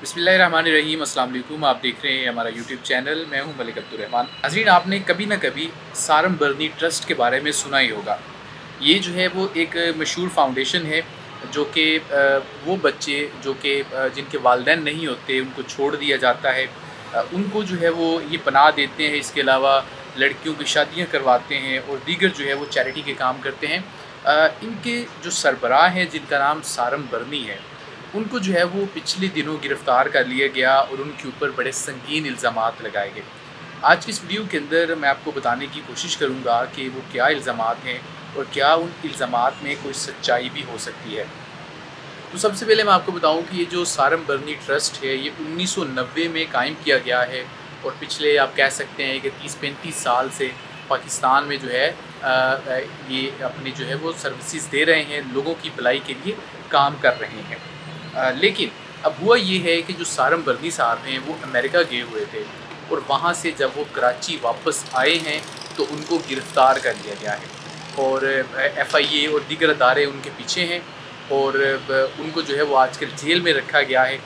बिस्मिल्लाहिर्रहमानिर्रहीम। अस्सलाम वालेकुम। आप देख रहे हैं हमारा यूट्यूब चैनल। मैं हूं मलिक अब्दुर्रहमान। नाज़रीन, आपने कभी ना कभी सारम बरनी ट्रस्ट के बारे में सुना ही होगा। ये जो है वो एक मशहूर फाउंडेशन है जो कि वो बच्चे जो कि जिनके वालिदैन नहीं होते उनको छोड़ दिया जाता है, उनको जो है वो ये पनाह देते हैं। इसके अलावा लड़कियों की शादियाँ करवाते हैं और दीगर जो है वो चैरिटी के काम करते हैं। इनके जो सरबराह हैं जिनका नाम सारम बरनी है, उनको जो है वो पिछले दिनों गिरफ़्तार कर लिया गया और उनके ऊपर बड़े संगीन इल्ज़ामात लगाए गए। आज की इस वीडियो के अंदर मैं आपको बताने की कोशिश करूँगा कि वो क्या इल्ज़ामात हैं और क्या उन इल्ज़ामात में कोई सच्चाई भी हो सकती है। तो सबसे पहले मैं आपको बताऊँ कि ये जो सारम बरनी ट्रस्ट है, ये 1990 में कायम किया गया है और पिछले आप कह सकते हैं कि 30-35 साल से पाकिस्तान में जो है ये अपनी जो है वो सर्विसेज दे रहे हैं, लोगों की भलाई के लिए काम कर रहे हैं। लेकिन अब हुआ ये है कि जो सारम बरनी साहब हैं वो अमेरिका गए हुए थे और वहाँ से जब वो कराची वापस आए हैं तो उनको गिरफ़्तार कर लिया गया है और FIA और दीगर अदारे उनके पीछे हैं और उनको जो है वो आजकल जेल में रखा गया है।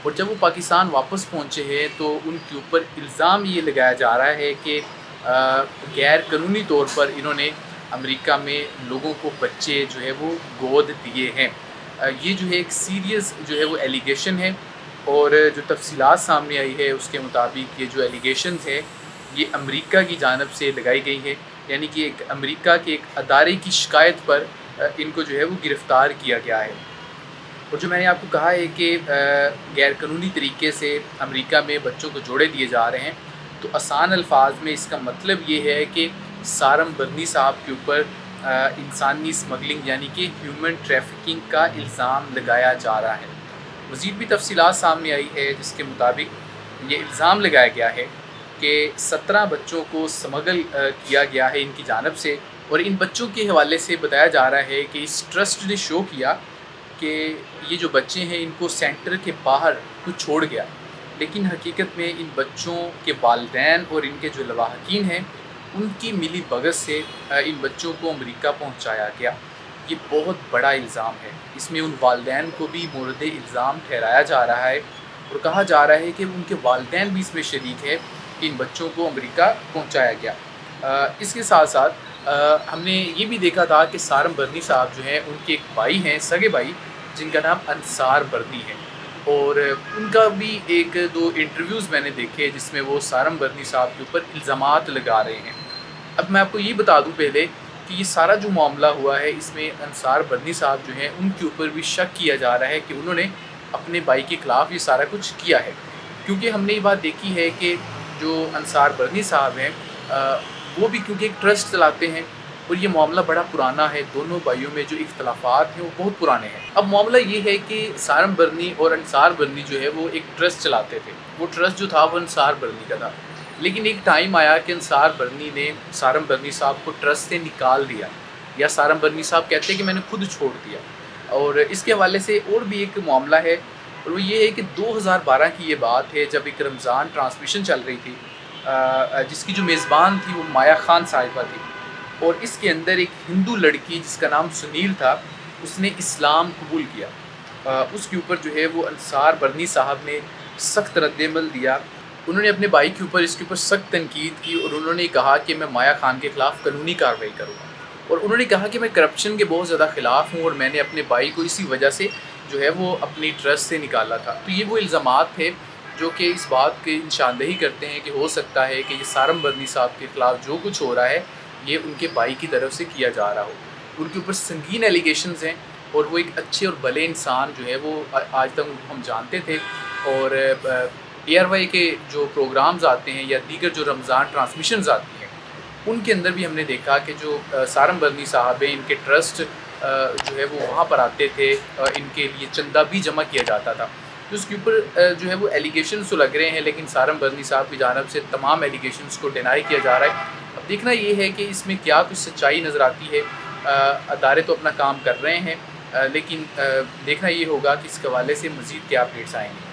और जब वो पाकिस्तान वापस पहुँचे हैं तो उनके ऊपर इल्ज़ाम ये लगाया जा रहा है कि गैर कानूनी तौर पर इन्होंने अमेरिका में लोगों को बच्चे जो है वो गोद दिए हैं। ये जो है एक सीरियस जो है वो एलिगेशन है और जो तफसीलात सामने आई है उसके मुताबिक ये जो एलिगेशंस है ये अमेरिका की जानिब से लगाई गई है, यानी कि एक अमेरिका के एक अदारे की शिकायत पर इनको जो है वो गिरफ़्तार किया गया है। और जो मैंने आपको कहा है कि गैर कानूनी तरीके से अमेरिका में बच्चों को जोड़े दिए जा रहे हैं, तो आसान अल्फाज में इसका मतलब ये है कि सारम बरनी साहब के ऊपर इंसानी स्मगलिंग यानी कि ह्यूमन ट्रैफिकिंग का इल्ज़ाम लगाया जा रहा है। मज़ीद भी तफसीलात सामने आई है जिसके मुताबिक ये इल्ज़ाम लगाया गया है कि 17 बच्चों को स्मगल किया गया है इनकी जानिब से। और इन बच्चों के हवाले से बताया जा रहा है कि इस ट्रस्ट ने शो किया कि ये जो बच्चे हैं इनको सेंटर के बाहर कुछ छोड़ गया, लेकिन हकीकत में इन बच्चों के वालिदैन और इनके जो लवाहकीन हैं उनकी मिली भगत से इन बच्चों को अमेरिका पहुंचाया गया। ये बहुत बड़ा इल्ज़ाम है। इसमें उन वालिदैन को भी मोरद इल्ज़ाम ठहराया जा रहा है और कहा जा रहा है कि उनके वालिदैन भी इसमें शरीक है कि इन बच्चों को अमेरिका पहुंचाया गया। इसके साथ साथ हमने ये भी देखा था कि सारम बरनी साहब जो हैं उनके एक भाई हैं, सगे भाई, जिनका नाम अंसार बरनी है और उनका भी एक दो इंटरव्यूज़ मैंने देखे जिसमें वो सारम बरनी साहब के ऊपर इल्ज़ामात लगा रहे हैं। अब मैं आपको ये बता दूं पहले कि ये सारा जो मामला हुआ है इसमें अंसार बरनी साहब जो हैं उनके ऊपर भी शक किया जा रहा है कि उन्होंने अपने भाई के ख़िलाफ़ ये सारा कुछ किया है, क्योंकि हमने ये बात देखी है कि जो अंसार बरनी साहब हैं वो भी क्योंकि एक ट्रस्ट चलाते हैं और ये मामला बड़ा पुराना है। दोनों भाइयों में जो इख्तलाफात हैं वो बहुत पुराने हैं। अब मामला ये है कि सारम बरनी और अंसार बरनी जो है वो एक ट्रस्ट चलाते थे। वो ट्रस्ट जो था वो अंसार बरनी का था, लेकिन एक टाइम आया कि अंसार बरनी ने सारम बरनी साहब को ट्रस्ट से निकाल दिया, या सारम बरनी साहब कहते हैं कि मैंने खुद छोड़ दिया। और इसके हवाले से और भी एक मामला है और वो ये है कि 2012 की ये बात है जब एक रमज़ान ट्रांसमिशन चल रही थी जिसकी जो मेज़बान थी वो माया खान साहिबा थी और इसके अंदर एक हिंदू लड़की जिसका नाम सुनील था उसने इस्लाम कबूल किया। उसके ऊपर जो है वो अंसार बरनी साहब ने सख्त रद्द-ए-अमल दिया। उन्होंने अपने भाई के ऊपर इसके ऊपर सख्त तनकीद की और उन्होंने कहा कि मैं माया खान के ख़िलाफ़ कानूनी कार्रवाई करूँगा और उन्होंने कहा कि मैं करप्शन के बहुत ज़्यादा ख़िलाफ़ हूँ और मैंने अपने भाई को इसी वजह से जो है वो अपनी ट्रस्ट से निकाला था। तो ये वो इल्ज़ामात थे जो कि इस बात की निशानदेही करते हैं कि हो सकता है कि ये सारम बरनी साहब के ख़िलाफ़ जो कुछ हो रहा है ये उनके भाई की तरफ से किया जा रहा हो। उनके ऊपर संगीन एलिगेशंस हैं और वो एक अच्छे और भले इंसान जो है वो आज तक हम जानते थे। और ARY के जो प्रोग्राम्स आते हैं या दीगर जो रमज़ान ट्रांसमिशंस आती हैं उनके अंदर भी हमने देखा कि जो सारम बरनी साहब हैं इनके ट्रस्ट जो है वो वहाँ पर आते थे, इनके लिए चंदा भी जमा किया जाता था। तो उसके ऊपर जो है वो एलिगेशंस तो लग रहे हैं, लेकिन सारम बरनी साहब की जानिब से तमाम एलिगेशंस को डिनाई किया जा रहा है। अब देखना ये है कि इसमें क्या कुछ सच्चाई नज़र आती है। अदारे तो अपना काम कर रहे हैं, लेकिन देखना ये होगा कि इस हवाले से मज़ीद क्या अपडेट्स आएँगी।